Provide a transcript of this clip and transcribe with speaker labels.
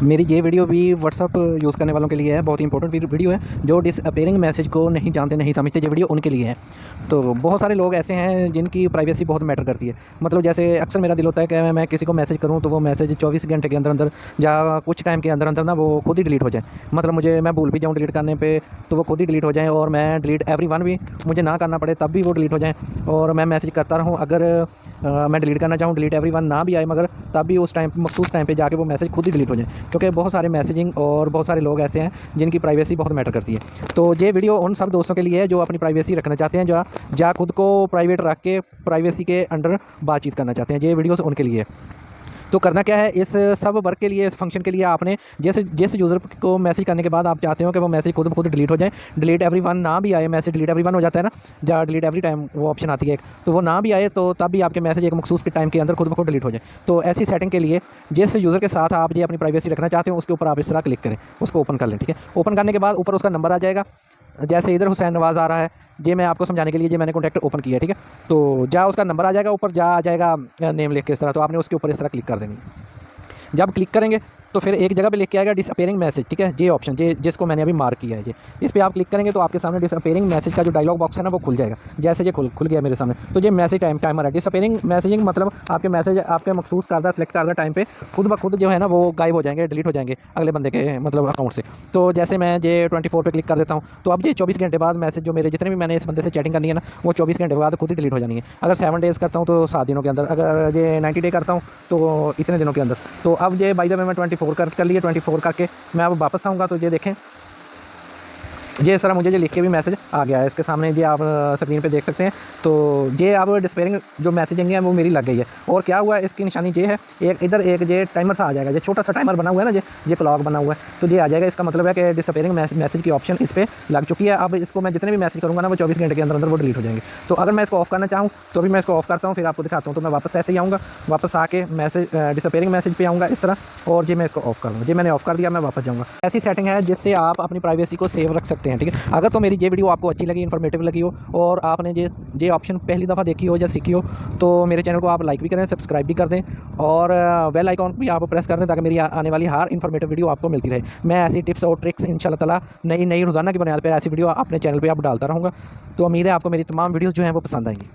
Speaker 1: मेरी ये वीडियो भी व्हाट्सअप यूज़ करने वालों के लिए है, बहुत ही इंपॉर्टेंट वीडियो है। जो डिसअपीयरिंग मैसेज को नहीं जानते, नहीं समझते, ये वीडियो उनके लिए है। तो बहुत सारे लोग ऐसे हैं जिनकी प्राइवेसी बहुत मैटर करती है। मतलब जैसे अक्सर मेरा दिल होता है कि मैं किसी को मैसेज करूं तो वो मैसेज 24 घंटे के अंदर अंदर या कुछ टाइम के अंदर अंदर ना वो खुद ही डिलीट हो जाए। मतलब मैं भूल भी जाऊँ डिलीट करने पे तो वो खुद ही डिलीट हो जाए, और मैं डिलीट एवरीवन भी मुझे ना करना पड़े तब भी वो डिलीट हो जाए, और मैं मैसेज करता रहूँ। अगर मैं डिलीट करना चाहूँ, डिलीट एवरीवन ना भी आए, मगर तब भी उस टाइम मखसूस टाइम पे जाके वो मैसेज खुद ही डिलीट हो जाए, क्योंकि बहुत सारे मैसेजिंग और बहुत सारे लोग ऐसे हैं जिनकी प्राइवेसी बहुत मैटर करती है। तो ये वीडियो उन सब दोस्तों के लिए है जो अपनी प्राइवेसी रखना चाहते हैं, जो खुद को प्राइवेट रख के प्राइवेसी के अंडर बातचीत करना चाहते हैं। ये वीडियोस उनके लिए है। तो करना क्या है, इस सब वर्क के लिए, इस फंक्शन के लिए आपने जिस यूज़र को मैसेज करने के बाद आप चाहते हो कि वो मैसेज खुद ब खुद डिलीट हो जाए, डिलीट एवरीवन ना भी आए, मैसेज डिलीट एवरीवन हो जाता है ना, या डिलीट एवरी टाइम वो ऑप्शन आती है एक, तो वो ना भी आए तो तब भी आपके मैसेज एक मखसूस के टाइम के अंदर खुद ब खुद डिलीट हो जाए। तो ऐसी सेटिंग के लिए जिस यूज़र के साथ आप ये अपनी प्राइवेसी रखना चाहते हो उसके ऊपर आप इस तरह क्लिक करें, उसको ओपन कर लें। ठीक है, ओपन करने के बाद ऊपर उसका नंबर आ जाएगा। जैसे इधर हुसैन नवाज़ आ रहा है, ये मैं आपको समझाने के लिए मैंने कॉन्टैक्ट ओपन किया है। ठीक है, तो जा उसका नंबर आ जाएगा, ऊपर जा आ जाएगा नेम लिख के इस तरह, तो आपने उसके ऊपर इस तरह क्लिक कर देंगे। जब क्लिक करेंगे तो फिर एक जगह पे लेके आएगा डिसअपीयरिंग मैसेज। ठीक है, ये ऑप्शन जिसको मैंने अभी मार्क किया है, ये इस पर आप क्लिक करेंगे तो आपके सामने डिसअपीयरिंग मैसेज का जो डायलॉग बॉक्स है ना वो खुल जाएगा। जैसे ये खुल गया मेरे सामने, तो ये मैसेज टाइमर है। डिसअपीयरिंग मैसेजिंग मतलब आपके मैसेज आपके मखसूस करदा सेलेक्ट करदा टाइम पे खुद ब खुद जो है ना वो गायब हो जाएंगे, डिलीट हो जाएंगे अगले बंदे के मतलब अकाउंट से। तो जैसे मैं ये 24 पे क्लिक कर देता हूँ तो अब ये 24 घंटे बाद मैसेज जो मेरे जितने भी मैंने इस बंदे से चैटिंग करनी है ना वो 24 घंटे बाद खुद ही डिलीट हो जानी है। अगर 7 डेज़ करता हूँ तो 7 दिनों के अंदर, अगर ये 90 डे करता हूँ तो इतने दिनों के अंदर। तो अब ये बाय द वे मैं 24 कर लिया, 24 करके मैं अब वापस आऊँगा तो ये देखें, ये सर मुझे ये लिख के भी मैसेज आ गया है इसके सामने, ये आप स्क्रीन पे देख सकते हैं। तो ये अब डिस्पेयरिंग जो मैसेजिंग है वो मेरी लग गई है। और क्या हुआ है इसकी निशानी ये है, एक इधर एक ये टाइमर सा आ जाएगा, ये छोटा सा टाइमर बना हुआ है ना, ये क्लॉक बना हुआ है, तो ये आ जाएगा। इसका मतलब है कि डिस्पेयरिंग मैसेज की ऑप्शन इस पर लग चुकी है। अब इसको मैं जितने भी मैसेज करूँगा ना वो 24 घंटे के अंदर अंदर वो डिलीट हो जाएंगे। तो अगर मैं इसको ऑफ करना चाहूँ तो अभी मैं इसको ऑफ करता हूँ, फिर आपको दिखाता हूँ। तो मैं वापस ऐसे ही आऊँगा, वापस आके मैसेज डिस्पेयरिंग मैसेज पे आऊँगा इस तरह, और ये मैं इसको ऑफ कर दूँगा। ये मैंने ऑफ कर दिया, मैं वापस जाऊँगा। ऐसी सेटिंग है जिससे आप अपनी प्राइवेसी को सेव रख सकते हैं। ठीक है, अगर तो मेरी ये वीडियो आपको अच्छी लगी, इन्फॉर्मेटिव लगी हो, और आपने ये ऑप्शन पहली दफ़ा देखी हो या सीखी हो, तो मेरे चैनल को आप लाइक भी करें, सब्सक्राइब भी कर दें, और बेल आइकॉन भी आप प्रेस कर दें ताकि मेरी आने वाली हर इन्फॉर्मेटिव वीडियो आपको मिलती रहे। मैं ऐसी टिप्स और ट्रिक्स इंशाल्लाह ताला नई रोज़ाना की बुनियाद पर ऐसी वीडियो अपने चैनल पर आप डालता रहूँगा। तो उम्मीद है आपको मेरी तमाम वीडियोज़ जो हैं वो पसंद आएंगी।